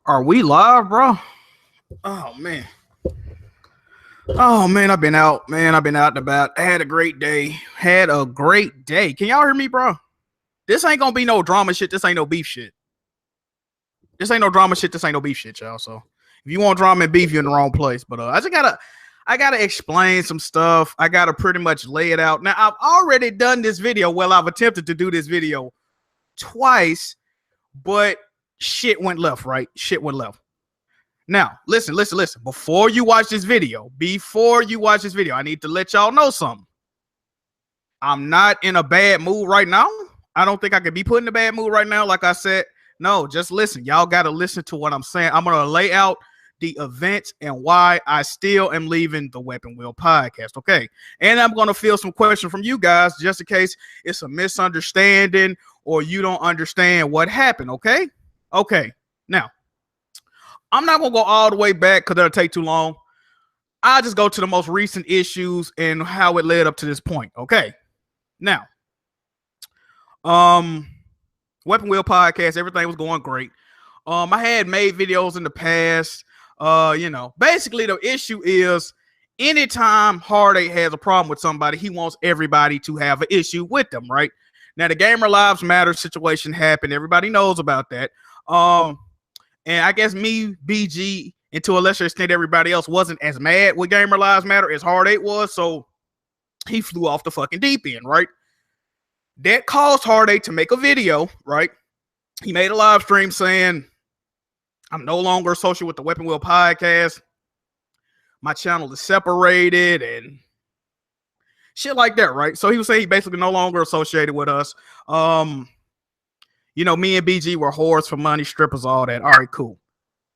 Are we live, bro? Oh man. Oh man, I've been out, man. I've been out and about. I had a great day. Had a great day. Can y'all hear me, bro? This ain't gonna be no drama shit. This ain't no beef shit. This ain't no drama shit. This ain't no beef shit, y'all. So if you want drama and beef, you're in the wrong place. But I gotta explain some stuff. I gotta pretty much lay it out. Now I've already done this video. Well, I've attempted to do this video twice, but shit went left, right? Shit went left. Now, listen. Before you watch this video, I need to let y'all know something. I'm not in a bad mood right now. I don't think I could be put in a bad mood right now. Like I said, no, just listen. Y'all got to listen to what I'm saying. I'm going to lay out the events and why I still am leaving the Weapon Wheel podcast, okay? And I'm going to field some questions from you guys just in case it's a misunderstanding or you don't understand what happened, okay? Okay, now, I'm not going to go all the way back because that'll take too long. I'll just go to the most recent issues and how it led up to this point, okay? Now, Weapon Wheel podcast, everything was going great. I had made videos in the past. Basically the issue is anytime Heartache has a problem with somebody, he wants everybody to have an issue with them, right? Now the Gamer Lives Matter situation happened. Everybody knows about that. And I guess me, BG, and to a lesser extent, everybody else wasn't as mad with Gamer Lives Matter as Heartache was, so he flew off the fucking deep end, right? That caused Heartache to make a video, right? He made a live stream saying, I'm no longer associated with the Weapon Wheel podcast. My channel is separated and shit like that, right? So he was saying he basically no longer associated with us. Me and BG were whores for money, strippers, all that. All right, cool.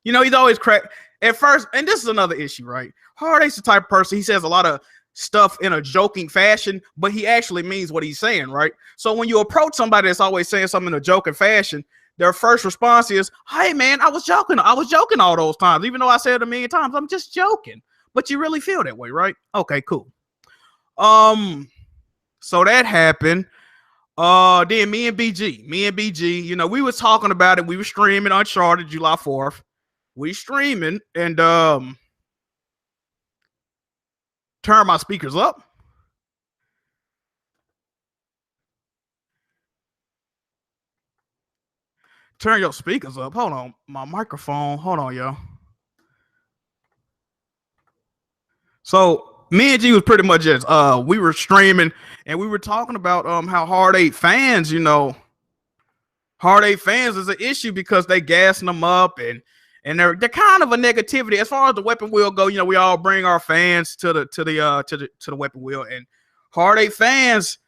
He's always crack at first, and this is another issue, right? Heartache's the type of person, he says a lot of stuff in a joking fashion, but he actually means what he's saying, right? So when you approach somebody that's always saying something in a joking fashion, their first response is, hey man, I was joking all those times, even though I said it a million times, I'm just joking. But you really feel that way, right? Okay, cool. So that happened. Then me and BG, we was talking about it. We were streaming Uncharted July 4th. We streaming and turn my speakers up. Turn your speakers up. Hold on. My microphone. Hold on, y'all. So me and G was pretty much just we were streaming and we were talking about how Heartache fans, Heartache fans is an issue because they gassing them up and they're kind of a negativity as far as the Weapon Wheel go. We all bring our fans to the Weapon Wheel, and Heartache fans,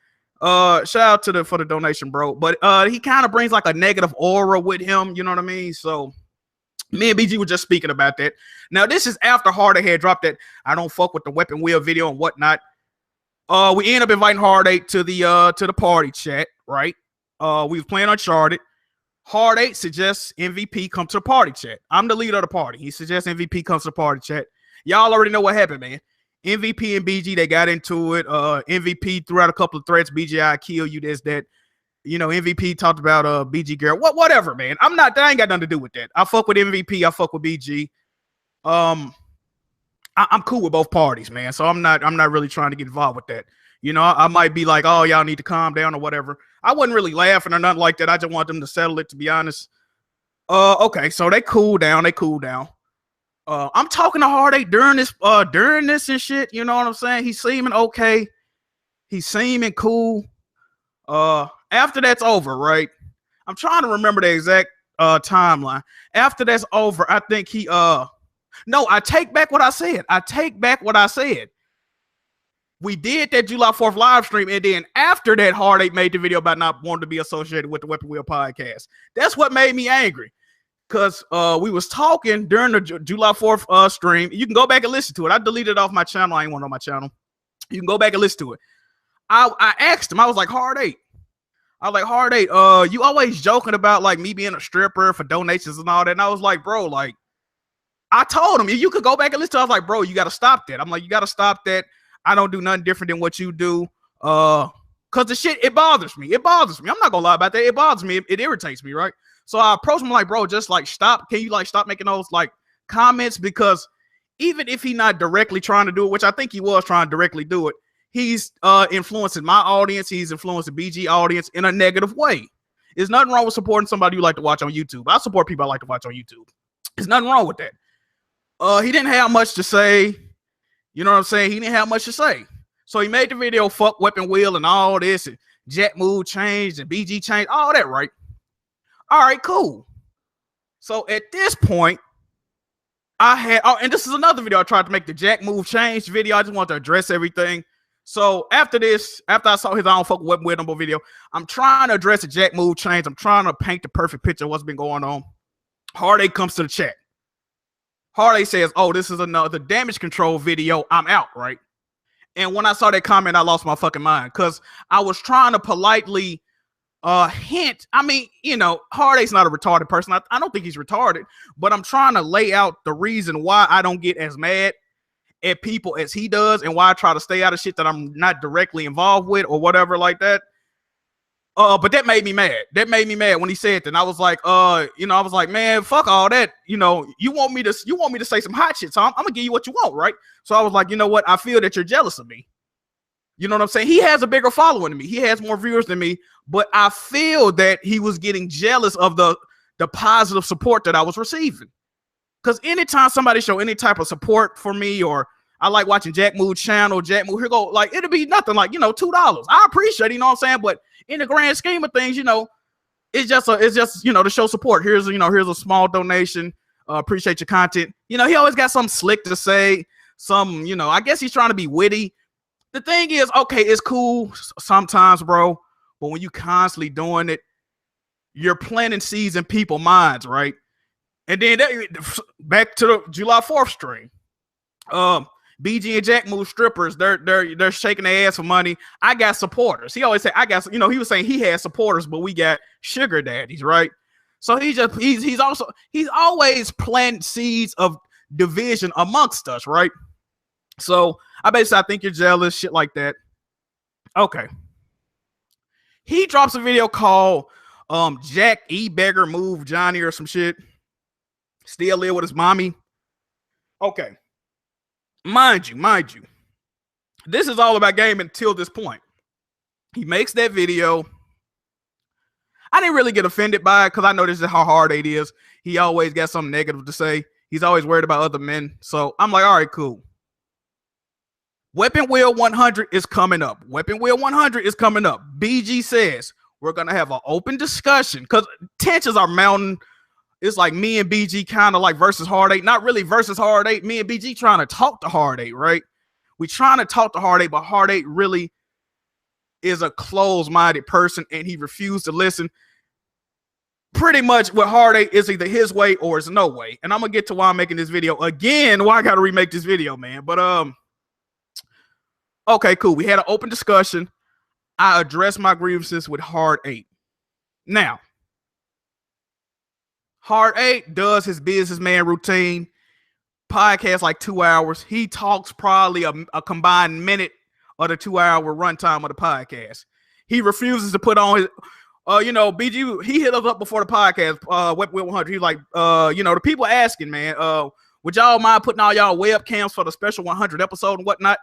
shout out for the donation, bro. But he kind of brings like a negative aura with him. You know what I mean? So me and BG were just speaking about that. Now this is after Heartache had dropped that I don't fuck with the Weapon Wheel video and whatnot. We ended up inviting Heartache to the party chat, right? We was playing Uncharted. Heartache suggests MVP come to the party chat. I'm the leader of the party. He suggests MVP comes to the party chat. Y'all already know what happened, man. MVP and BG, they got into it. MVP threw out a couple of threats. BG, I kill you, this, that. MVP talked about BG girl. Whatever, man. That ain't got nothing to do with that. I fuck with MVP. I fuck with BG. I'm cool with both parties, man. So I'm not really trying to get involved with that. I might be like, oh, y'all need to calm down or whatever. I wasn't really laughing or nothing like that. I just want them to settle it, to be honest. Okay, so they cool down. I'm talking to Heartache during this and shit. You know what I'm saying? He's seeming okay. He's seeming cool. After that's over, right? I'm trying to remember the exact timeline. After that's over, I think he no, I take back what I said. We did that July 4th live stream, and then after that, Heartache made the video about not wanting to be associated with the Weapon Wheel podcast. That's what made me angry, because we was talking during the July 4th stream. You can go back and listen to it. I deleted it off my channel. I ain't want it on my channel. You can go back and listen to it. I asked him. I was like, Heartache, you always joking about like me being a stripper for donations and all that. And I was like, bro, like, I told him, you could go back and listen to it. I was like, bro, you got to stop that. I'm like, you got to stop that. I don't do nothing different than what you do. Cause the shit, it bothers me. I'm not gonna lie about that. It bothers me. It irritates me, right? So I approached him like, bro, just like stop. Can you like stop making those like comments? Because even if he's not directly trying to do it, which I think he was trying to directly do it, he's influencing my audience. He's influencing BG audience in a negative way. There's nothing wrong with supporting somebody you like to watch on YouTube. I support people I like to watch on YouTube. There's nothing wrong with that. He didn't have much to say. You know what I'm saying? He didn't have much to say. So he made the video, fuck Weapon Wheel and all this, and Jack Move changed and BG changed, all that, right? All right, cool. So at this point, I had, and this is another video I tried to make, the Jack Move change video. I just want to address everything. So after this, after I saw his I don't fuck with Weapon Wheel number video, I'm trying to address the Jack Move change. I'm trying to paint the perfect picture of what's been going on. Heartache comes to the chat. Heartache says, oh, this is another damage control video. I'm out, right? And when I saw that comment, I lost my fucking mind because I was trying to politely hint. I mean, you know, Heartache's not a retarded person. I don't think he's retarded, but I'm trying to lay out the reason why I don't get as mad at people as he does and why I try to stay out of shit that I'm not directly involved with or whatever like that. But that made me mad. That made me mad when he said that. And I was like, you know, I was like, man, fuck all that. You know, you want me to say some hot shit, so I'm gonna give you what you want, right? So I was like, you know what? I feel that you're jealous of me. You know what I'm saying? He has a bigger following than me. He has more viewers than me, but I feel that he was getting jealous of the positive support that I was receiving. Because anytime somebody show any type of support for me, or I like watching Jack Move channel, Jack Move, here go, like, it'll be nothing like, you know, $2. I appreciate it, you know what I'm saying? But in the grand scheme of things, you know, it's just, you know, to show support. Here's a small donation. Appreciate your content. You know, he always got something slick to say. Some, you know, I guess he's trying to be witty. The thing is, okay, it's cool sometimes, bro. But when you constantly doing it, you're planting seeds in people's minds, right? And then back to the July 4th stream. BG and Jack Move strippers, they're shaking their ass for money. I got supporters. He always say, I got, you know, he was saying he had supporters, but we got sugar daddies, right? So he's always planting seeds of division amongst us, right? So I think you're jealous, shit like that. Okay. He drops a video called Jack E Beggar Move Johnny or some shit. Still live with his mommy. Okay. Mind you, this is all about gaming until this point. He makes that video. I didn't really get offended by it because I know this is how hard it is. He always got something negative to say. He's always worried about other men. So I'm like, all right, cool. Weapon Wheel 100 is coming up. Weapon Wheel 100 is coming up. BG says we're going to have an open discussion because tensions are mounting. It's like me and BG kind of like versus Heartache. Not really versus Heartache. Me and BG trying to talk to Heartache, right? We trying to talk to Heartache, but Heartache really is a closed-minded person, and he refused to listen. Pretty much what Heartache is either his way or it's no way. And I'm going to get to why I'm making this video again, why I got to remake this video, man. But, okay, cool. We had an open discussion. I addressed my grievances with Heartache. Now, Heartache does his businessman routine. Podcast like 2 hours. He talks probably a combined minute of the 2 hour runtime of the podcast. He refuses to put on his, you know, BG. He hit us up before the podcast. Weapon Wheel 100. He's like, you know, the people asking, man, would y'all mind putting all y'all webcams for the special 100 episode and whatnot?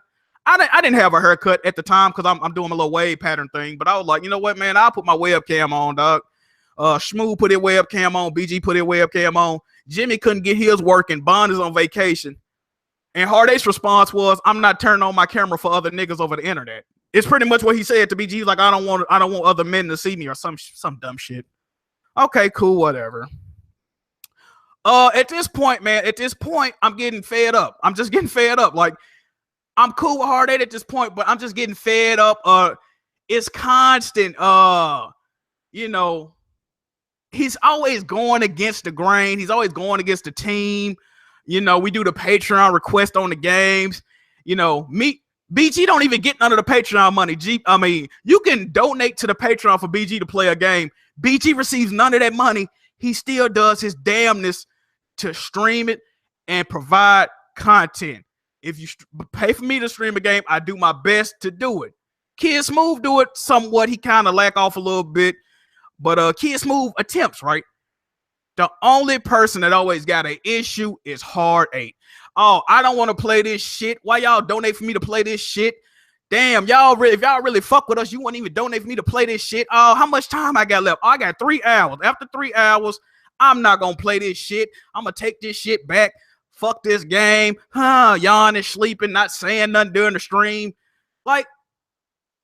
I didn't have a haircut at the time because I'm doing a little wave pattern thing, but I was like, you know what, man, I'll put my webcam on, dog. Shmoo put his webcam on. BG put his webcam on. Jimmy couldn't get his working. Bond is on vacation. And Heartache's response was, I'm not turning on my camera for other niggas over the internet. It's pretty much what he said to BG. He's like, I don't want other men to see me or some dumb shit. Okay, cool, whatever. At this point, man, I'm getting fed up. I'm just getting fed up. Like, I'm cool with Heartache at this point, but I'm just getting fed up. It's constant. You know, he's always going against the grain. He's always going against the team. You know, we do the Patreon request on the games. You know, BG don't even get none of the Patreon money. I mean, you can donate to the Patreon for BG to play a game. BG receives none of that money. He still does his damnness to stream it and provide content. If you pay for me to stream a game, I do my best to do it. Kid Smooth do it somewhat. He kind of lack off a little bit. But Kid Smooth attempts, right? The only person that always got an issue is Hard 8. Oh, I don't want to play this shit. Why y'all donate for me to play this shit? Damn, y'all, if y'all really fuck with us, you wouldn't even donate for me to play this shit. Oh, how much time I got left? Oh, I got 3 hours. After 3 hours, I'm not going to play this shit. I'm going to take this shit back. Fuck this game. Yawning, sleeping, not saying nothing during the stream. Like,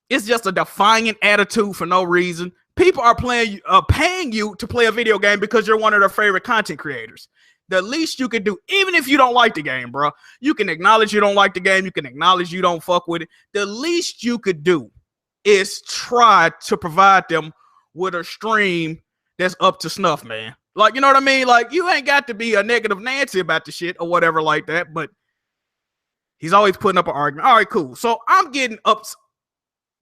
it's just a defiant attitude for no reason. People are paying you to play a video game because you're one of their favorite content creators. The least you can do, even if you don't like the game, bro, you can acknowledge you don't like the game. You can acknowledge you don't fuck with it. The least you could do is try to provide them with a stream that's up to snuff, man. Like, you know what I mean? Like, you ain't got to be a negative Nancy about the shit or whatever like that, but he's always putting up an argument. All right, cool. So I'm getting up.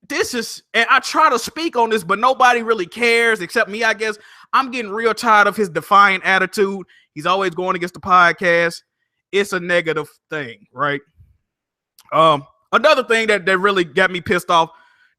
And I try to speak on this, but nobody really cares except me, I guess. I'm getting real tired of his defiant attitude. He's always going against the podcast. It's a negative thing, right? Another thing that really got me pissed off,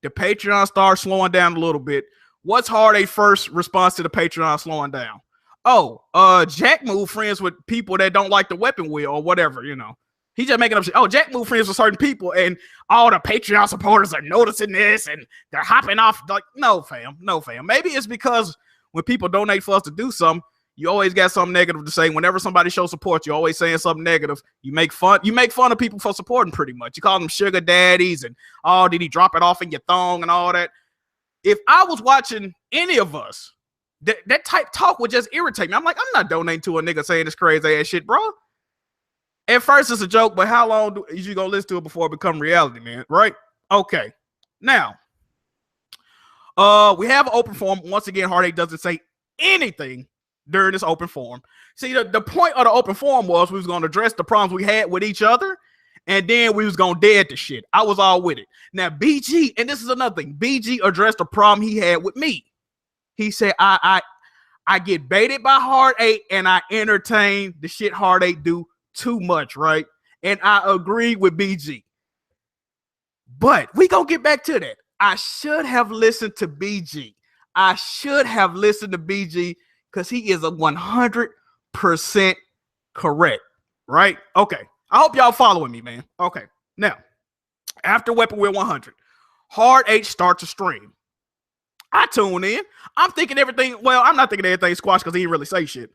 the Patreon started slowing down a little bit. What's Hard 8 first response to the Patreon slowing down? Oh, JackMove friends with people that don't like the weapon wheel or whatever, you know. He's just making up shit. Oh, JackMove friends with certain people, and all the Patreon supporters are noticing this, and they're hopping off. Like, no, fam. Maybe it's because when people donate for us to do something, you always got something negative to say. Whenever somebody shows support, you're always saying something negative. You make fun of people for supporting, pretty much. You call them sugar daddies, and oh, did he drop it off in your thong and all that? If I was watching any of us, that type talk would just irritate me. I'm like, I'm not donating to a nigga saying this crazy ass shit, bro. At first, it's a joke, but how long is you gonna listen to it before it become reality, man? Right? Okay. Now, we have an open forum. Once again, Hard 8 doesn't say anything during this open forum. See, the point of the open forum was we was gonna address the problems we had with each other, and then we was gonna dead the shit. I was all with it. Now, BG, and this is another thing, BG addressed the problem he had with me. He said, I get baited by Hard 8, and I entertain the shit Hard 8 do too much, right? And I agree with BG. But we gonna get back to that. I should have listened to BG. Because he is a 100% correct, right? Okay. I hope y'all following me, man. Okay. Now, after Weapon Wheel 100, Hard 8 starts a stream. I tune in. I'm thinking everything. Well, I'm not thinking everything squashed because he didn't really say shit.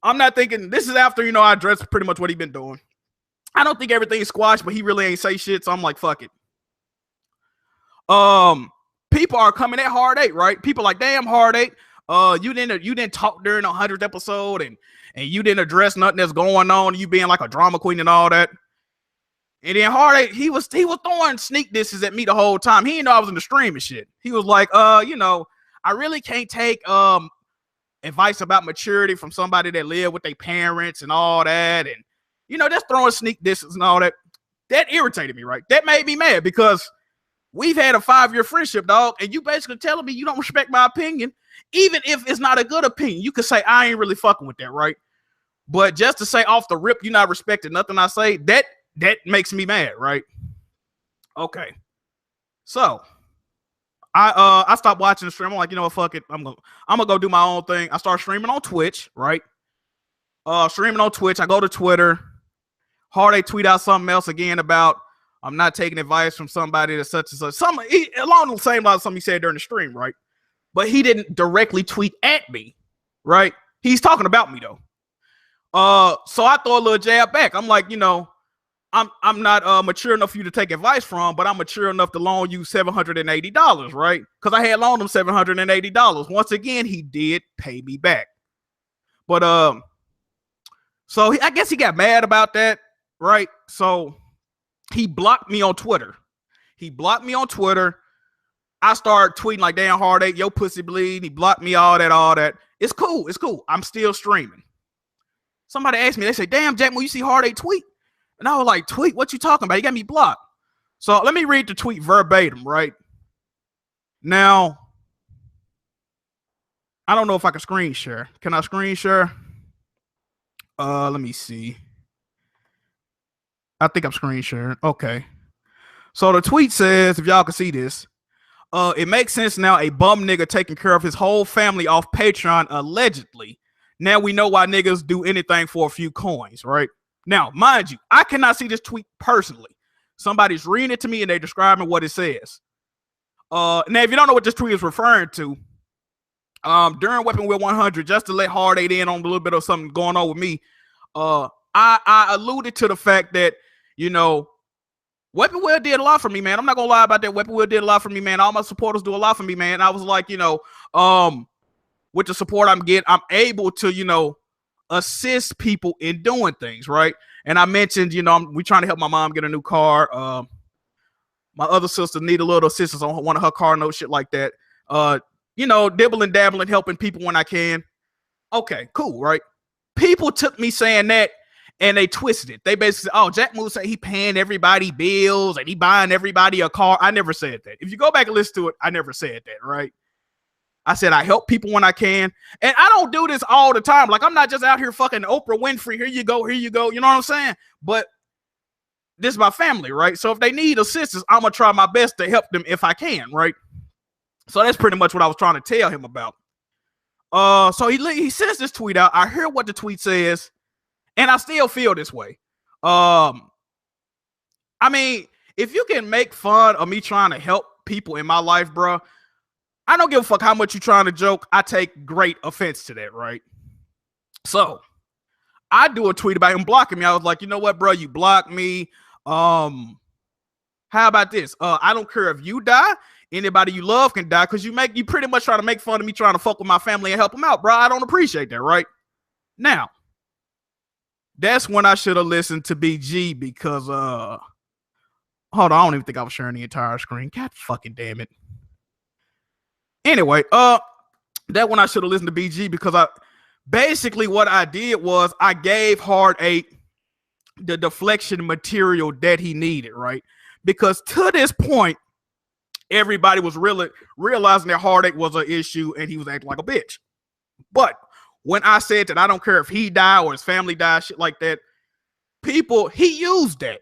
I'm not thinking, this is after, you know, I addressed pretty much what he been doing. I don't think everything's squashed, but he really ain't say shit, so I'm like, fuck it. People are coming at Hard 8, right? People like, damn, Hard 8, you didn't talk during the 100th episode, and you didn't address nothing that's going on, you being like a drama queen and all that. And then Hard 8, he was throwing sneak disses at me the whole time. He didn't know I was in the stream and shit. He was like, you know, I really can't take advice about maturity from somebody that lived with their parents and all that, and you know, just throwing sneak disses and all that. That irritated me, right? That made me mad because we've had a 5-year friendship, dog, and you basically telling me you don't respect my opinion, even if it's not a good opinion. You could say I ain't really fucking with that, right? But just to say off the rip you're not respecting nothing I say, that makes me mad, right? Okay, so I stopped watching the stream. I'm like, you know what, fuck it. I'm gonna go do my own thing. I start streaming on Twitch, right? Streaming on Twitch. I go to Twitter. Hard 8 tweet out something else again about I'm not taking advice from somebody that's such and such. Along the same line as something he said during the stream, right? But he didn't directly tweet at me, right? He's talking about me though. So I throw a little jab back. I'm like, you know, I'm not mature enough for you to take advice from, but I'm mature enough to loan you $780, right? Because I had loaned him $780. Once again, he did pay me back. But so I guess he got mad about that, right? So he blocked me on Twitter. I started tweeting like, damn, Hard 8, yo pussy bleed. He blocked me, all that. It's cool. I'm still streaming. Somebody asked me, they say, damn, JackMove, you see Hard 8 tweet? And I was like, tweet? What you talking about? You got me blocked. So let me read the tweet verbatim, right? Now, I don't know if I can screen share. Can I screen share? Let me see. I think I'm screen sharing. Okay. So the tweet says, if y'all can see this, it makes sense now a bum nigga taking care of his whole family off Patreon allegedly Now we know why niggas do anything for a few coins, right? Now, mind you, I cannot see this tweet personally. Somebody's reading it to me and they're describing what it says. Now, if you don't know what this tweet is referring to, during Weapon Wheel 100, just to let Hard 8 in on a little bit of something going on with me, I alluded to the fact that, you know, Weapon Wheel did a lot for me, man. I'm not gonna lie about that. Weapon Wheel did a lot for me, man. All my supporters do a lot for me, man. I was like, you know, with the support I'm getting, I'm able to, you know, assist people in doing things, right? And I mentioned, you know, we trying to help my mom get a new car. My other sister need a little assistance on one of her car notes, shit like that. You know, dibbling, dabbling, helping people when I can. Okay, cool, right? People took me saying that and they twisted it. They basically said, oh, Jack Move said he paying everybody bills and he buying everybody a car. I never said that. If you go back and listen to it, I never said that, right? I said I help people when I can. And I don't do this all the time. Like, I'm not just out here fucking Oprah Winfrey. Here you go, here you go. You know what I'm saying? But this is my family, right? So if they need assistance, I'm going to try my best to help them if I can, right? So that's pretty much what I was trying to tell him about. So he sends this tweet out. I hear what the tweet says, and I still feel this way. I mean, if you can make fun of me trying to help people in my life, bro, I don't give a fuck how much you trying to joke. I take great offense to that, right? So I do a tweet about him blocking me. I was like, you know what, bro? You blocked me. How about this? I don't care if you die. Anybody you love can die, because you pretty much try to make fun of me trying to fuck with my family and help them out, bro. I don't appreciate that, right? Now, that's when I should have listened to BG, because hold on, I don't even think I was sharing the entire screen. God fucking damn it. Anyway, that when I should have listened to BG, because basically what I did was I gave Hard 8 the deflection material that he needed, right? Because to this point, everybody was really realizing that Hard 8 was an issue and he was acting like a bitch. But when I said that I don't care if he died or his family died, shit like that, he used that.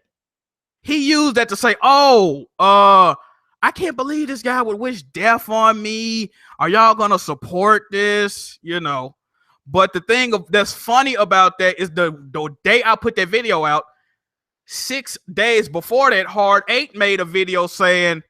He used that to say, oh, I can't believe this guy would wish death on me. Are y'all gonna support this? You know. But the thing that's funny about that is the day I put that video out, 6 days before that, Hard 8 made a video saying,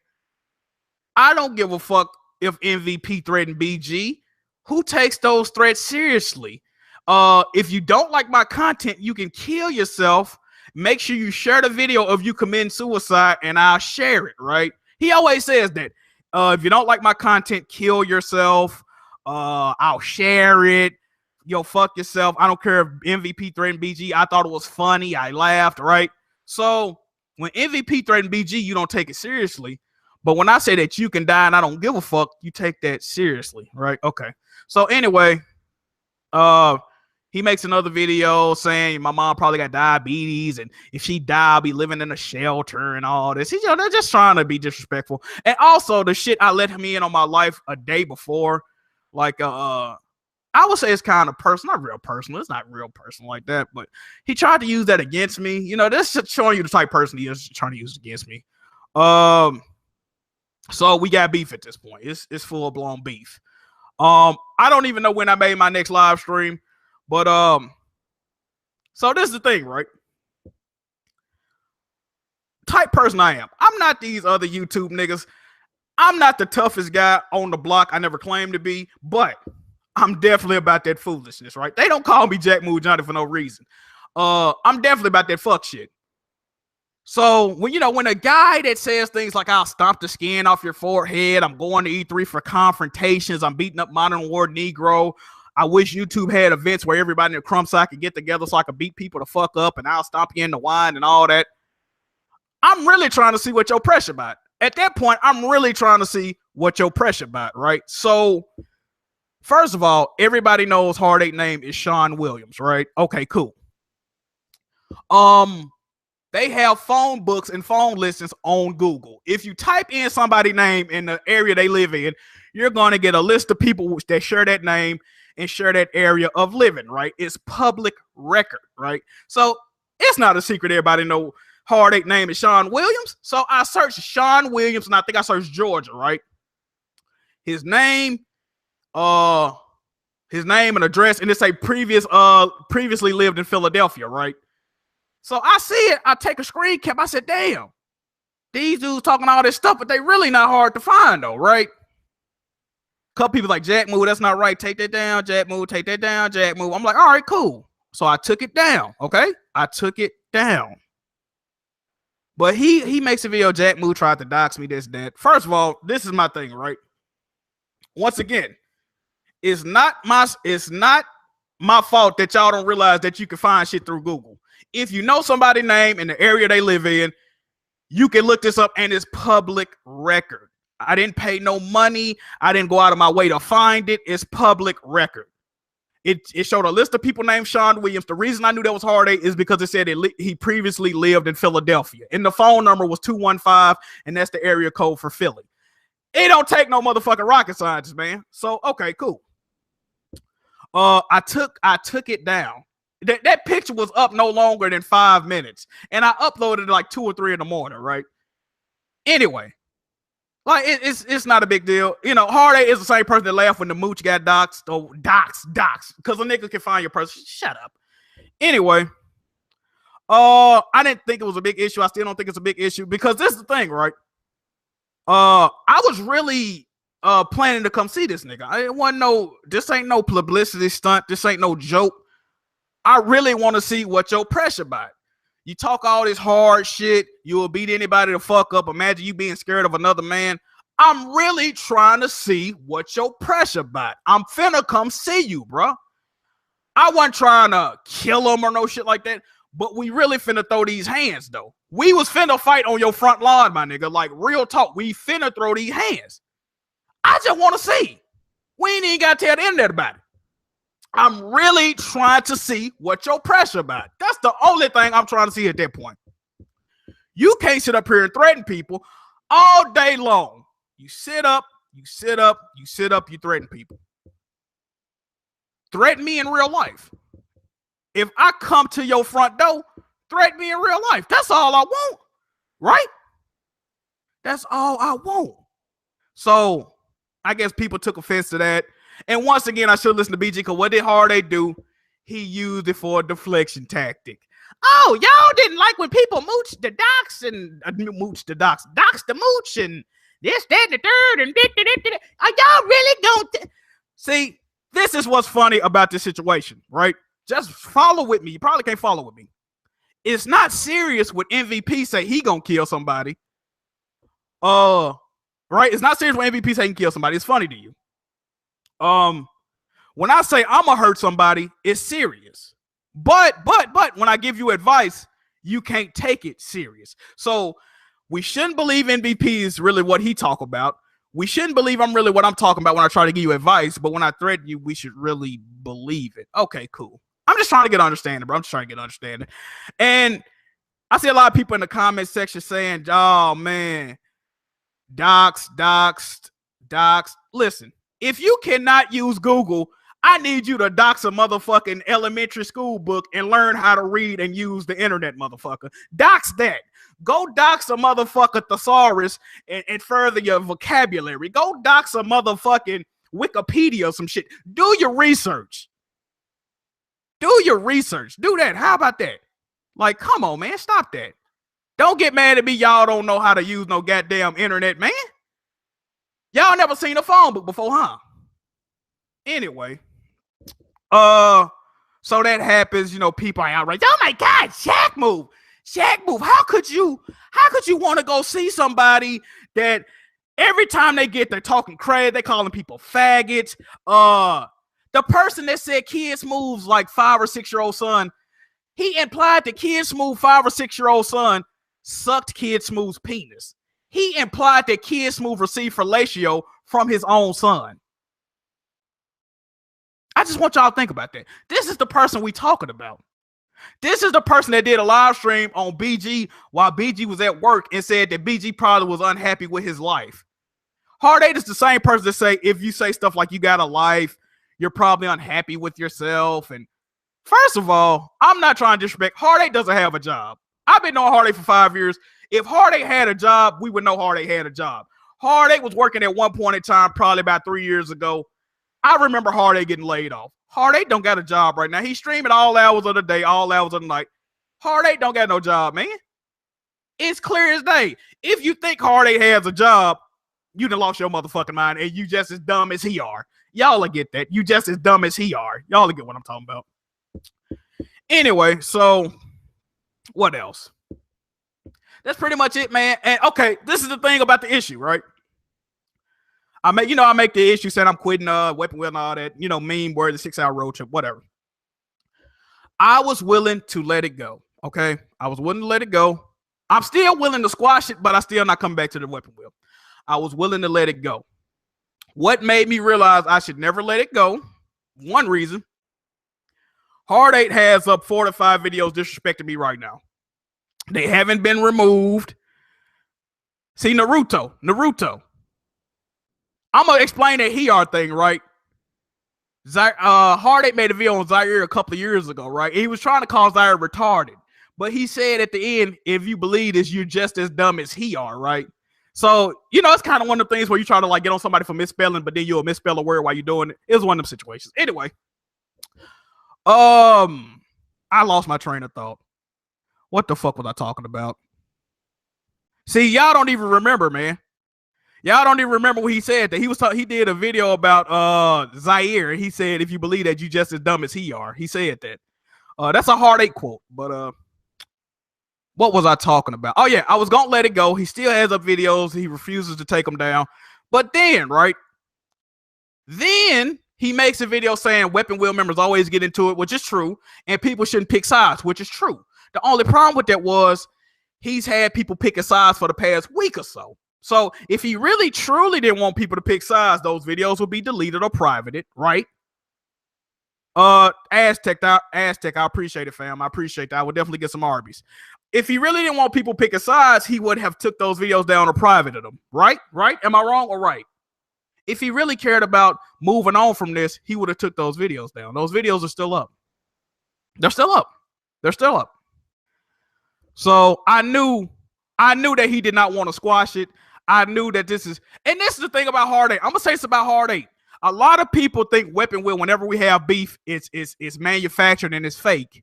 I don't give a fuck if MVP threatened BG. Who takes those threats seriously? If you don't like my content, you can kill yourself. Make sure you share the video of you committing suicide and I'll share it, right? He always says that. If you don't like my content, kill yourself. I'll share it. Yo, fuck yourself. I don't care if MVP threatened BG. I thought it was funny. I laughed, right? So when MVP threatened BG, you don't take it seriously. But when I say that you can die and I don't give a fuck, you take that seriously, right? Okay. So anyway, he makes another video saying my mom probably got diabetes, and if she die, I'll be living in a shelter and all this. He's, you know, they're just trying to be disrespectful. And also the shit I let him in on my life a day before, like I would say it's kind of personal, not real personal. It's not real personal like that, but he tried to use that against me. You know, that's just showing you the type of person he is, trying to use against me. So we got beef at this point. It's full blown beef. I don't even know when I made my next live stream, but so this is the thing, right? Type person I am. I'm not these other YouTube niggas. I'm not the toughest guy on the block. I never claimed to be, but I'm definitely about that foolishness, right? They don't call me JackMoveJohnny for no reason. I'm definitely about that fuck shit. So when a guy that says things like, I'll stomp the skin off your forehead, I'm going to E3 for confrontations, I'm beating up Modern War Negro, I wish YouTube had events where everybody in the Crumbside could get together so I could beat people the fuck up and I'll stomp you in the wine and all that. I'm really trying to see what your pressure about. At that point, I'm really trying to see what your pressure about, right? So first of all, everybody knows Hard 8 name is Sean Williams, right? Okay, cool. They have phone books and phone listings on Google. If you type in somebody's name in the area they live in, you're going to get a list of people that share that name and share that area of living, right? It's public record, right? So it's not a secret. Everybody know Hard 8 name is Sean Williams. So I searched Sean Williams, and I think I searched Georgia, right? His name, his name and address, and it say previously lived in Philadelphia, right? So I see it. I take a screen cap. I said, damn, these dudes talking all this stuff, but they really not hard to find though, right? Couple people like, JackMove, that's not right. Take that down, JackMove. Take that down, JackMove. I'm like, all right, cool. So I took it down. Okay, I took it down. But he makes a video. JackMove tried to dox me, this, that. First of all, this is my thing, right? Once again, it's not my fault that y'all don't realize that you can find shit through Google. If you know somebody's name in the area they live in, you can look this up and it's public record. I didn't pay no money. I didn't go out of my way to find it. It's public record. It showed a list of people named Sean Williams. The reason I knew that was Hard 8 is because it said he previously lived in Philadelphia. And the phone number was 215, and that's the area code for Philly. It don't take no motherfucking rocket scientist, man. So, okay, cool. I took it down. That picture was up no longer than 5 minutes. And I uploaded it like 2 or 3 in the morning, right? Anyway. Like, it's not a big deal. You know, Hard 8 is the same person that laughed when the mooch got doxed. Oh, doxed. Because a nigga can find your person. Shut up. Anyway. I didn't think it was a big issue. I still don't think it's a big issue. Because this is the thing, right? I was really planning to come see this nigga. I didn't want this ain't no publicity stunt. This ain't no joke. I really want to see what your pressure about. You talk all this hard shit. You will beat anybody to fuck up. Imagine you being scared of another man. I'm really trying to see what your pressure about. I'm finna come see you, bro. I wasn't trying to kill him or no shit like that. But we really finna throw these hands, though. We was finna fight on your front lawn, my nigga. Like, real talk. We finna throw these hands. I just want to see. We ain't even got to tell the internet about it. I'm really trying to see what your pressure about. That's the only thing I'm trying to see at that point. You can't sit up here and threaten people all day long. You sit up, you threaten people. Threaten me in real life. If I come to your front door, threaten me in real life. That's all I want, right? That's all I want. So I guess people took offense to that. And once again, I should listen to BG, because what did Hard 8 do? He used it for a deflection tactic. Oh, y'all didn't like when people mooch the dox and dox the mooch and this, that, and the third, and are y'all really going to see? This is what's funny about this situation, right? Just follow with me. You probably can't follow with me. It's not serious when MVP say he gonna kill somebody. Right? It's not serious when MVP say he can kill somebody. It's funny to you. When I say I'm gonna hurt somebody, it's serious. But when I give you advice, you can't take it serious. So we shouldn't believe MVP is really what he talk about. We shouldn't believe I'm really what I'm talking about when I try to give you advice. But when I threaten you, we should really believe it. Okay, cool. I'm just trying to get understanding, bro. I'm just trying to get understanding. And I see a lot of people in the comment section saying, oh man, doxed. Listen. If you cannot use Google, I need you to dox a motherfucking elementary school book and learn how to read and use the internet, motherfucker. Dox that. Go dox a motherfucker thesaurus and further your vocabulary. Go dox a motherfucking Wikipedia or some shit. Do your research. Do that. How about that? Like, come on, man. Stop that. Don't get mad at me. Y'all don't know how to use no goddamn internet, man. Y'all never seen a phone book before, huh? Anyway, so that happens, you know, people are outraged. Oh my God, JackMove, how could you want to go see somebody that every time they're talking crazy, they calling people faggots. The person that said Kid Smooth's like 5 or 6 year old son, he implied that Kid Smooth 5 or 6 year old son sucked Kid Smooth's penis. He implied that Kid Smooth received fellatio from his own son. I just want y'all to think about that. This is the person we talking about. This is the person that did a live stream on BG while BG was at work and said that BG probably was unhappy with his life. Hard 8 is the same person that say if you say stuff like you got a life, you're probably unhappy with yourself. And first of all, I'm not trying to disrespect. Hard 8 doesn't have a job. I've been knowing Hard 8 for 5 years. If Hard 8 had a job, we would know Hard 8 had a job. Hard 8 was working at one point in time, probably about 3 years ago. I remember Hard Eight getting laid off. Hard Eight don't got a job right now. He's streaming all hours of the day, all hours of the night. Hard Eight don't got no job, man. It's clear as day. If you think Hard Eight has a job, you done lost your motherfucking mind, and you just as dumb as he are. Y'all will get that. You just as dumb as he are. Y'all will get what I'm talking about. Anyway, so what else? That's pretty much it, man. And okay, this is the thing about the issue, right? I make the issue saying I'm quitting Weapon Wheel and all that, meme word, the 6 hour road trip, whatever. I was willing to let it go. Okay. I was willing to let it go. I'm still willing to squash it, but I still not coming back to the Weapon Wheel. I was willing to let it go. What made me realize I should never let it go? One reason. Hard Eight has up 4 to 5 videos disrespecting me right now. They haven't been removed. See, Naruto. I'm gonna explain that Hear thing, right? Hard Eight made a video on Zaire a couple of years ago, right? He was trying to call Zaire retarded, but he said at the end, if you believe this, you're just as dumb as he are, right? So, it's kind of one of the things where you try to get on somebody for misspelling, but then you'll misspell a word while you're doing it. It was one of them situations. Anyway, I lost my train of thought. What the fuck was I talking about? See, y'all don't even remember, man. Y'all don't even remember what he said. That he did a video about Zaire. He said, if you believe that, you just as dumb as he are. He said that. That's a Hard Eight quote, but what was I talking about? Oh, yeah, I was going to let it go. He still has up videos. He refuses to take them down. But then, right? Then he makes a video saying Weapon Wheel members always get into it, which is true. And people shouldn't pick sides, which is true. The only problem with that was he's had people picking sides for the past week or so. So if he really, truly didn't want people to pick sides, those videos would be deleted or privated, right? Aztec, I appreciate it, fam. I appreciate that. I would definitely get some Arby's. If he really didn't want people picking sides, he would have took those videos down or privated them, right? Right? Am I wrong or right? If he really cared about moving on from this, he would have took those videos down. Those videos are still up. They're still up. They're still up. So I knew that he did not want to squash it. I knew that this is the thing about Hard Eight. I'm gonna say this about Hard Eight. A lot of people think Weapon Wheel, whenever we have beef, it's manufactured and it's fake.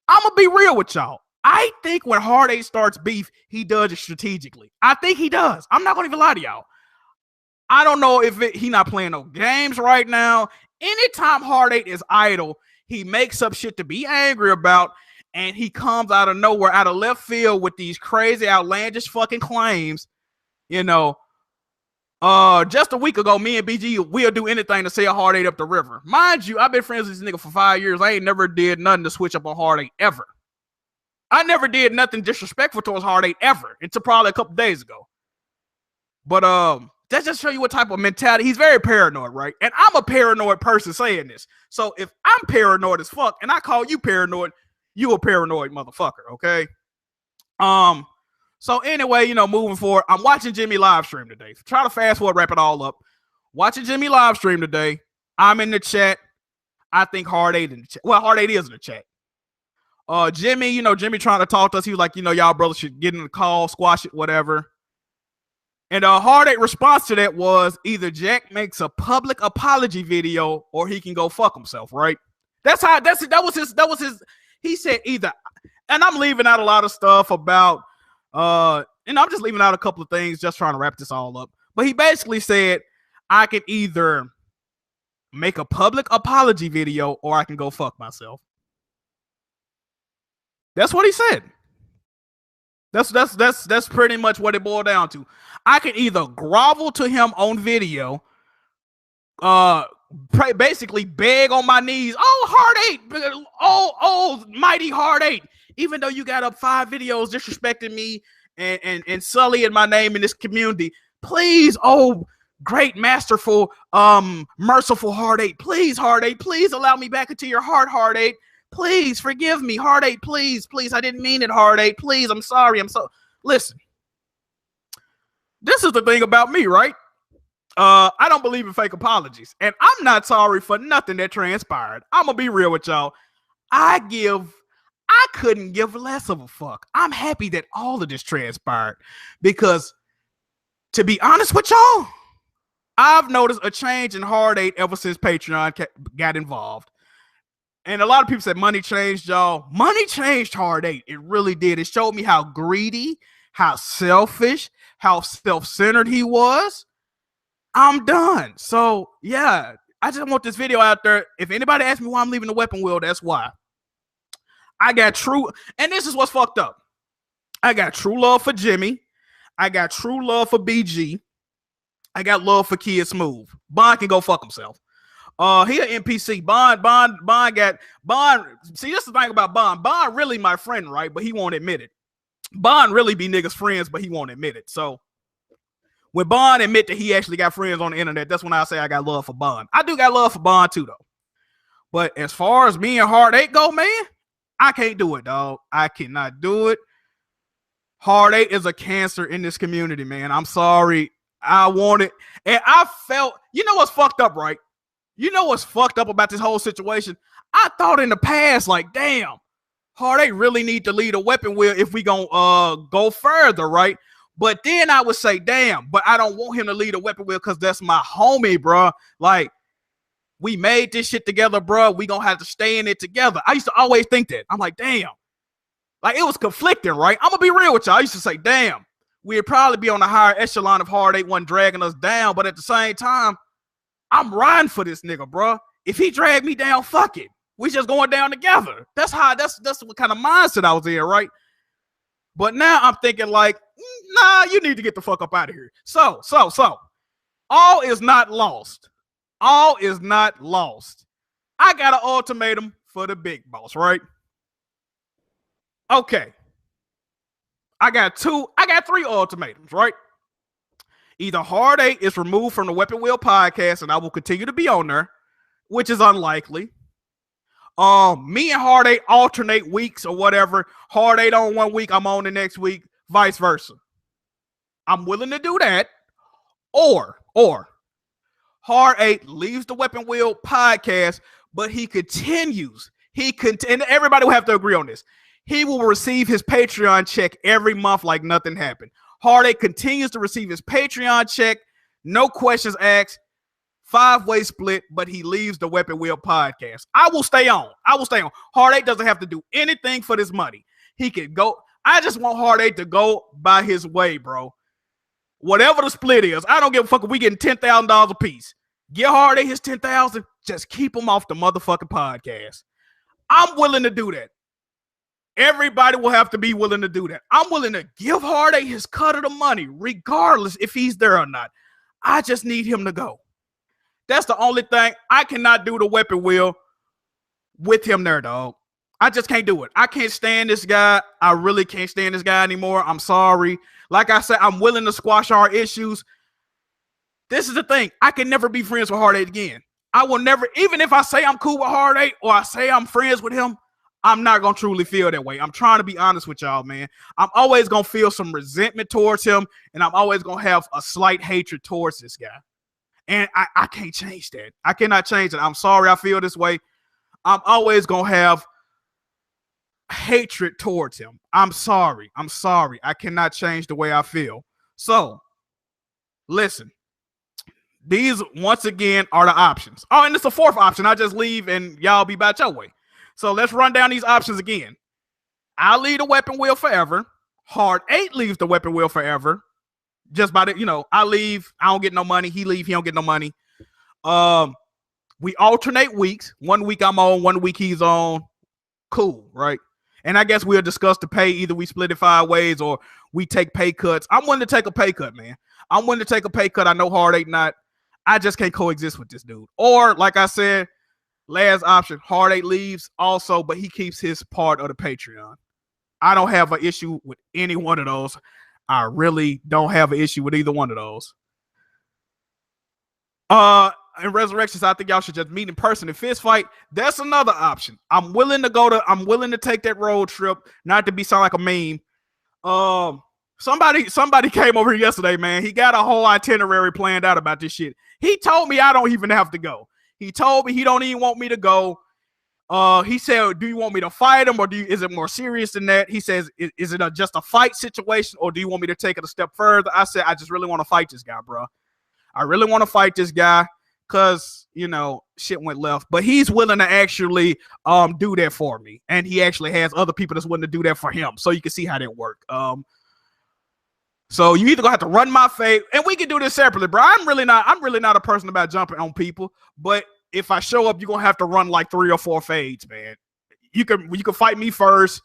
I'm gonna be real with y'all. I think when Hard Eight starts beef, he does it strategically. I think he does. I'm not gonna even lie to y'all. I don't know if he not playing no games right now. Anytime Hard Eight is idle, he makes up shit to be angry about, and he comes out of nowhere, out of left field with these crazy, outlandish fucking claims. Just a week ago, me and BG will do anything to sell Hard Eight up the river. Mind you, I've been friends with this nigga for 5 years. I ain't never did nothing to switch up on Hard Eight ever. I never did nothing disrespectful towards Hard Eight ever until probably a couple days ago. But that just show you what type of mentality. He's very paranoid, right? And I'm a paranoid person saying this. So if I'm paranoid as fuck and I call you paranoid, you a paranoid motherfucker, okay? So anyway, moving forward, I'm watching Jimmy live stream today. Try to fast forward, wrap it all up. Watching Jimmy live stream today. I'm in the chat. I think Hard Eight in the chat. Well, Hard Eight is in the chat. Jimmy, Jimmy trying to talk to us. He was like, y'all brothers should get in the call, squash it, whatever. And Hard Eight response to that was either Jack makes a public apology video or he can go fuck himself, right? That was his. He said either, and I'm leaving out a lot of stuff about, and I'm just leaving out a couple of things, just trying to wrap this all up. But he basically said, I can either make a public apology video or I can go fuck myself. That's what he said. That's pretty much what it boiled down to. I can either grovel to him on video, basically beg on my knees, Hard Eight, mighty Hard Eight, even though you got up 5 videos disrespecting me and sullying my name in this community, please, great, masterful, merciful Hard Eight, please allow me back into your heart, Hard Eight. Please forgive me, Hard Eight. Please. I didn't mean it, Hard Eight. Please, I'm sorry. Listen. This is the thing about me, right? I don't believe in fake apologies, and I'm not sorry for nothing that transpired. I'm gonna be real with y'all. I couldn't give less of a fuck. I'm happy that all of this transpired because, to be honest with y'all, I've noticed a change in Hard 8 ever since Patreon got involved. And a lot of people said money changed, y'all. Money changed Hard 8. It really did. It showed me how greedy, how selfish, how self-centered he was. I'm done. So, yeah, I just want this video out there. If anybody asks me why I'm leaving the weapon wheel, that's why. I got true, and this is what's fucked up. I got true love for Jimmy. I got true love for BG. I got love for Kid Smooth. Bond can go fuck himself. He an NPC. Bond. See, this is the thing about Bond. Bond really my friend, right? But he won't admit it. Bond really be niggas' friends, but he won't admit it. So when Bond admit that he actually got friends on the internet, that's when I say I got love for Bond. I do got love for Bond too, though. But as far as me and Hard 8 go, man, I can't do it, dog. I cannot do it. Hard 8 is a cancer in this community, man. I'm sorry. I want it. And I felt, you know what's fucked up, right? You know what's fucked up about this whole situation? I thought in the past, like, damn, Hard 8 really need to lead a weapon wheel if we gonna go further, right? But then I would say, damn, but I don't want him to lead a weapon wheel because that's my homie, bro. Like, we made this shit together, bro. We gonna have to stay in it together. I used to always think that. I'm like, damn. Like, it was conflicting, right? I'm gonna be real with y'all. I used to say, damn, we'd probably be on the higher echelon if Hard 8 wasn't dragging us down, but at the same time, I'm riding for this nigga, bro. If he dragged me down, fuck it. We just going down together. That's what kind of mindset I was in, right? But now I'm thinking like, nah, you need to get the fuck up out of here. So, all is not lost. All is not lost. I got an ultimatum for the big boss, right? Okay. I got three ultimatums, right? Either Hard 8 is removed from the Weapon Wheel podcast and I will continue to be on there, which is unlikely. Me and Hard 8 alternate weeks or whatever. Hard 8 on 1 week, I'm on the next week, vice versa. I'm willing to do that. Or Hard 8 leaves the Weapon Wheel podcast, but he continues. And everybody will have to agree on this. He will receive his Patreon check every month like nothing happened. Hard 8 continues to receive his Patreon check, no questions asked, 5-way split, but he leaves the Weapon Wheel podcast. I will stay on. Hard 8 doesn't have to do anything for this money. He can go. I just want Hard 8 to go by his way, bro. Whatever the split is, I don't give a fuck if we getting $10,000 a piece. Get Hard 8 his $10,000. Just keep him off the motherfucking podcast. I'm willing to do that. Everybody will have to be willing to do that. I'm willing to give Hard 8 his cut of the money, regardless if he's there or not. I just need him to go. That's the only thing. I cannot do the Weapon Wheel with him there, dog. I just can't do it. I can't stand this guy. I really can't stand this guy anymore. I'm sorry. Like I said, I'm willing to squash our issues. This is the thing. I can never be friends with Hard 8 again. I will never, even if I say I'm cool with Hard 8 or I say I'm friends with him, I'm not going to truly feel that way. I'm trying to be honest with y'all, man. I'm always going to feel some resentment towards him, and I'm always going to have a slight hatred towards this guy. And I can't change that. I cannot change it. I'm sorry I feel this way. I'm always going to have hatred towards him. I'm sorry. I cannot change the way I feel. So, listen. These, once again, are the options. Oh, and it's a fourth option. I just leave and y'all be about your way. So let's run down these options again. I leave the Weapon Wheel forever. Hard 8 leaves the Weapon Wheel forever. Just by the, I leave, I don't get no money. He leave, he don't get no money. We alternate weeks. 1 week I'm on, 1 week he's on. Cool, right? And I guess we'll discuss the pay. Either we split it 5 ways or we take pay cuts. I'm willing to take a pay cut, man. I'm willing to take a pay cut. I know Hard 8 not. I just can't coexist with this dude. Or, like I said, last option, Hard 8 leaves also, but he keeps his part of the Patreon. I don't have an issue with any one of those. I really don't have an issue with either one of those. In Resurrections, I think y'all should just meet in person and fist fight. That's another option. I'm willing to take that road trip, not to be sound like a meme. Somebody came over here yesterday, man. He got a whole itinerary planned out about this shit. He told me I don't even have to go. He told me he don't even want me to go. He said, do you want me to fight him or is it more serious than that? He says, is it just a fight situation or do you want me to take it a step further? I said, I just really want to fight this guy, bro. I really want to fight this guy because, you know, shit went left. But he's willing to actually do that for me. And he actually has other people that's willing to do that for him. So you can see how that work. So you either gonna have to run my fade, and we can do this separately, bro. I'm really not a person about jumping on people. But if I show up, you're gonna have to run like 3 or 4 fades, man. You can fight me first.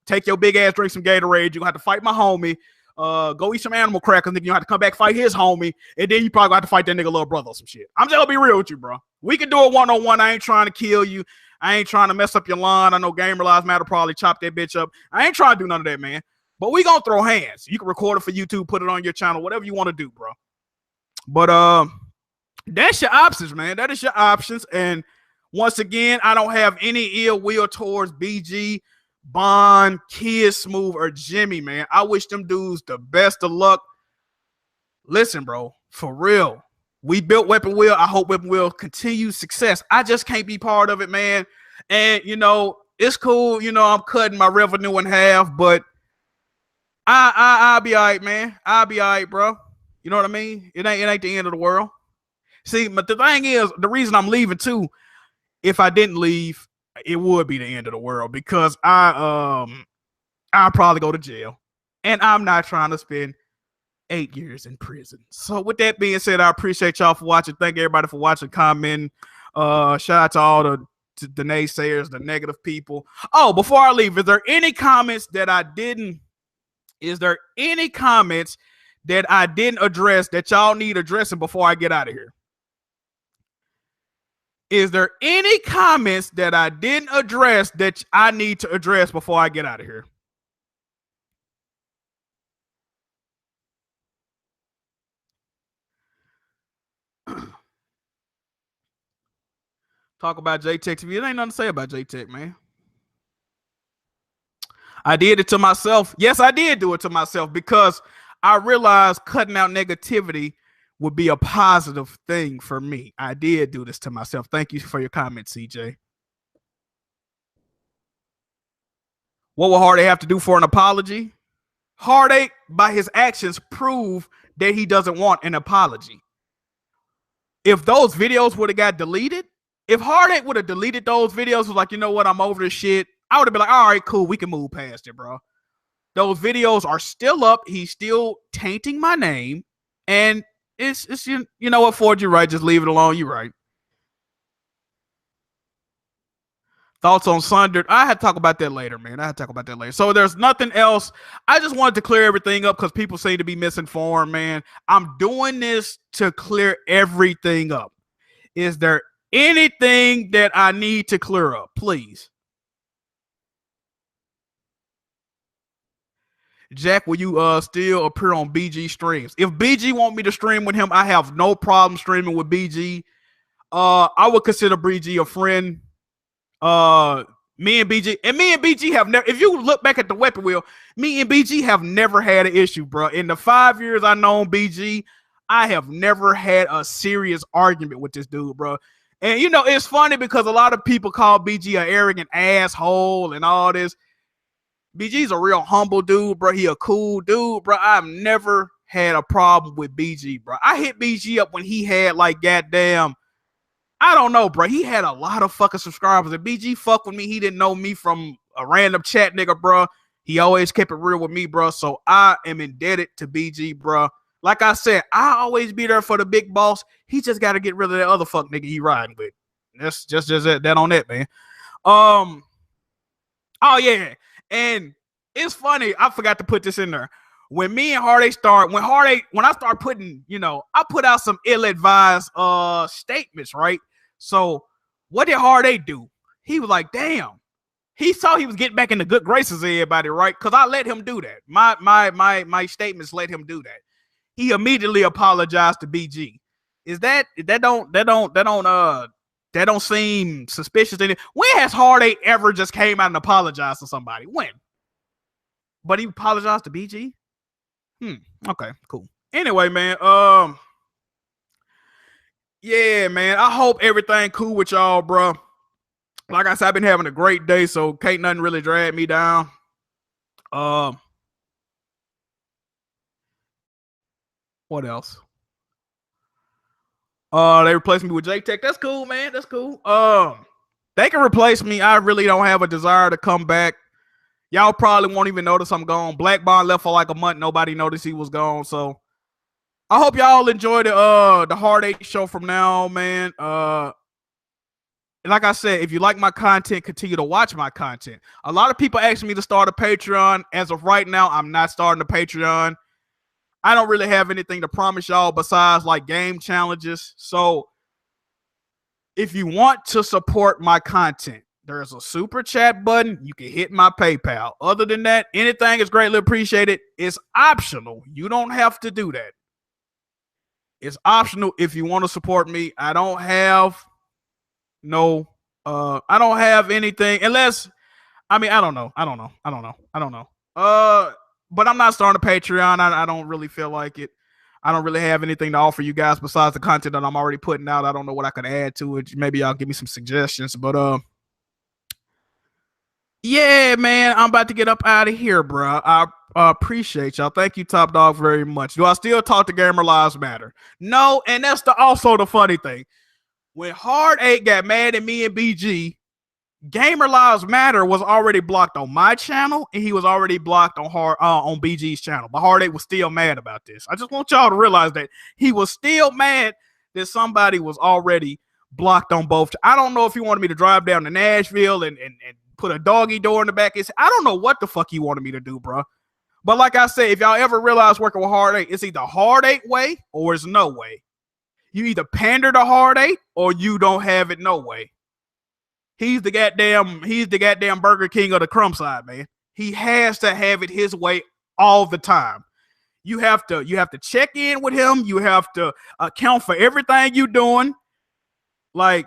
Take your big ass, drink some Gatorade. You're gonna have to fight my homie. Go eat some animal crackers. Then you have to come back, fight his homie, and then you probably gonna have to fight that nigga little brother or some shit. I'm just gonna be real with you, bro. We can do it 1-on-1. I ain't trying to kill you. I ain't trying to mess up your line. I know Gamer Lives Matter probably chop that bitch up. I ain't trying to do none of that, man. But we gonna throw hands. You can record it for YouTube, put it on your channel, whatever you want to do, bro. But that's your options, man. That is your options. And once again, I don't have any ill will towards BG, Bond, Kid Smooth, or Jimmy, man. I wish them dudes the best of luck. Listen, bro, for real. We built Weapon Wheel. I hope Weapon Wheel continues success. I just can't be part of it, man. And, you know, it's cool. You know, I'm cutting my revenue in half, but I'll be all right, man. I'll be all right, bro. You know what I mean? It ain't the end of the world. See, but the thing is, the reason I'm leaving too, if I didn't leave, it would be the end of the world because I'll probably go to jail. And I'm not trying to spend 8 years in prison. So with that being said, I appreciate y'all for watching. Thank everybody for watching, commenting. Shout out to all the naysayers, the negative people. Oh, before I leave, is there any comments that I didn't address that y'all need addressing before I get out of here? Is there any comments that I didn't address that I need to address before I get out of here? Talk about J-Tech TV. There ain't nothing to say about J-Tech, man. I did it to myself. Yes, I did do it to myself because I realized cutting out negativity would be a positive thing for me. I did do this to myself. Thank you for your comment, CJ. What will Heartache have to do for an apology? Heartache, by his actions, prove that he doesn't want an apology. If those videos would have got deleted, if Heartache would have deleted those videos, was like, you know what, I'm over this shit, I would have been like, all right, cool, we can move past it, bro. Those videos are still up. He's still tainting my name. And it's you know what, Ford, you're right. Just leave it alone. You're right. Thoughts on Sundered? I had to talk about that later, man. So there's nothing else. I just wanted to clear everything up because people seem to be misinformed, man. I'm doing this to clear everything up. Is there anything that I need to clear up? Please. Jack, will you still appear on BG streams? If BG want me to stream with him, I have no problem streaming with BG. I would consider BG a friend. Me and BG have never, if you look back at the Weapon Wheel, me and BG have never had an issue, bro. In the 5 years I known BG, I have never had a serious argument with this dude, bro. And you know, it's funny because a lot of people call BG an arrogant asshole and all this. BG's a real humble dude, bro. He a cool dude, bro. I've never had a problem with BG, bro. I hit BG up when he had like goddamn, I don't know, bro. He had a lot of fucking subscribers. If BG fuck with me, he didn't know me from a random chat nigga, bro. He always kept it real with me, bro. So I am indebted to BG, bro. Like I said, I always be there for the big boss. He just got to get rid of that other fuck nigga he riding with. That's just that on that, man. Oh yeah. And it's funny, I forgot to put this in there. When me and Heartache when I start putting, you know, I put out some ill-advised statements, right? So what did Heartache do? He was like, damn. He saw he was getting back in the good graces of everybody, right? Because I let him do that. My statements let him do that. He immediately apologized to BG. That don't seem suspicious. When has Heartache ever just came out and apologized to somebody? When? But he apologized to BG? Okay, cool. Anyway, man, yeah, man, I hope everything cool with y'all, bro. Like I said, I've been having a great day, so can't nothing really drag me down. What else? They replaced me with J-Tech. That's cool, man. That's cool. They can replace me. I really don't have a desire to come back. Y'all probably won't even notice I'm gone. Black Bond left for like a month. Nobody noticed he was gone. So I hope y'all enjoy the Heartache show from now on, man. Like I said, if you like my content, continue to watch my content. A lot of people ask me to start a Patreon. As of right now, I'm not starting a Patreon. I don't really have anything to promise y'all besides like game challenges. So if you want to support my content, there's a super chat button. You can hit my PayPal. Other than that, anything is greatly appreciated. It's optional. You don't have to do that. It's optional if you want to support me. I don't have anything unless, I don't know. But I'm not starting a Patreon. I don't really feel like it. I don't really have anything to offer you guys besides the content that I'm already putting out. I don't know what I could add to it. Maybe y'all give me some suggestions, but yeah, man, I'm about to get up out of here, bro. I appreciate y'all. Thank you, Top Dog, very much. Do I still talk to Gamer Lives Matter? No, and that's also the funny thing. When Hard 8 got mad at me and BG, Gamer Lives Matter was already blocked on my channel, and he was already blocked on BG's channel. But Hard 8 was still mad about this. I just want y'all to realize that he was still mad that somebody was already blocked on both. I don't know if he wanted me to drive down to Nashville and put a doggy door in the back. I don't know what the fuck he wanted me to do, bro. But like I said, if y'all ever realize working with Hard 8, it's either Hard 8 way or it's no way. You either pander to Hard 8 or you don't have it no way. He's the goddamn Burger King of the Crumbside, man. He has to have it his way all the time. You have to check in with him. You have to account for everything you're doing. Like,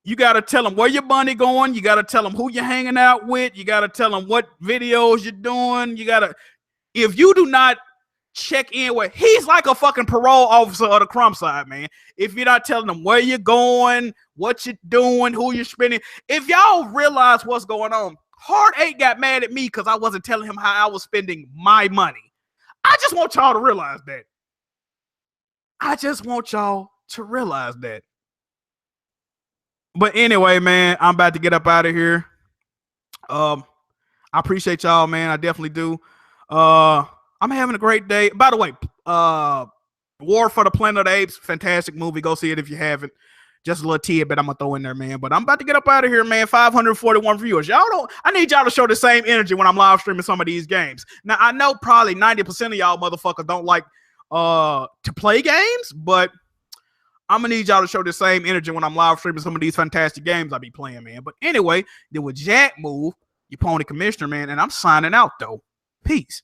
you got to tell him where your money going. You got to tell him who you're hanging out with. You got to tell him what videos you're doing. If you do not check in with, he's like a fucking parole officer of the Crumbside, man. If you're not telling them where you're going, what you're doing, who you're spending. If y'all realize what's going on, Hard 8 got mad at me because I wasn't telling him how I was spending my money. I just want y'all to realize that. But anyway, man, I'm about to get up out of here. I appreciate y'all, man. I definitely do. I'm having a great day. By the way, War for the Planet of the Apes, fantastic movie. Go see it if you haven't. Just a little tidbit I'm gonna throw in there, man. But I'm about to get up out of here, man. 541 viewers. I need y'all to show the same energy when I'm live streaming some of these games. Now, I know probably 90% of y'all motherfuckers don't like to play games, but I'm gonna need y'all to show the same energy when I'm live streaming some of these fantastic games I be playing, man. But anyway, there was Jack Move, your pony commissioner, man, and I'm signing out though. Peace.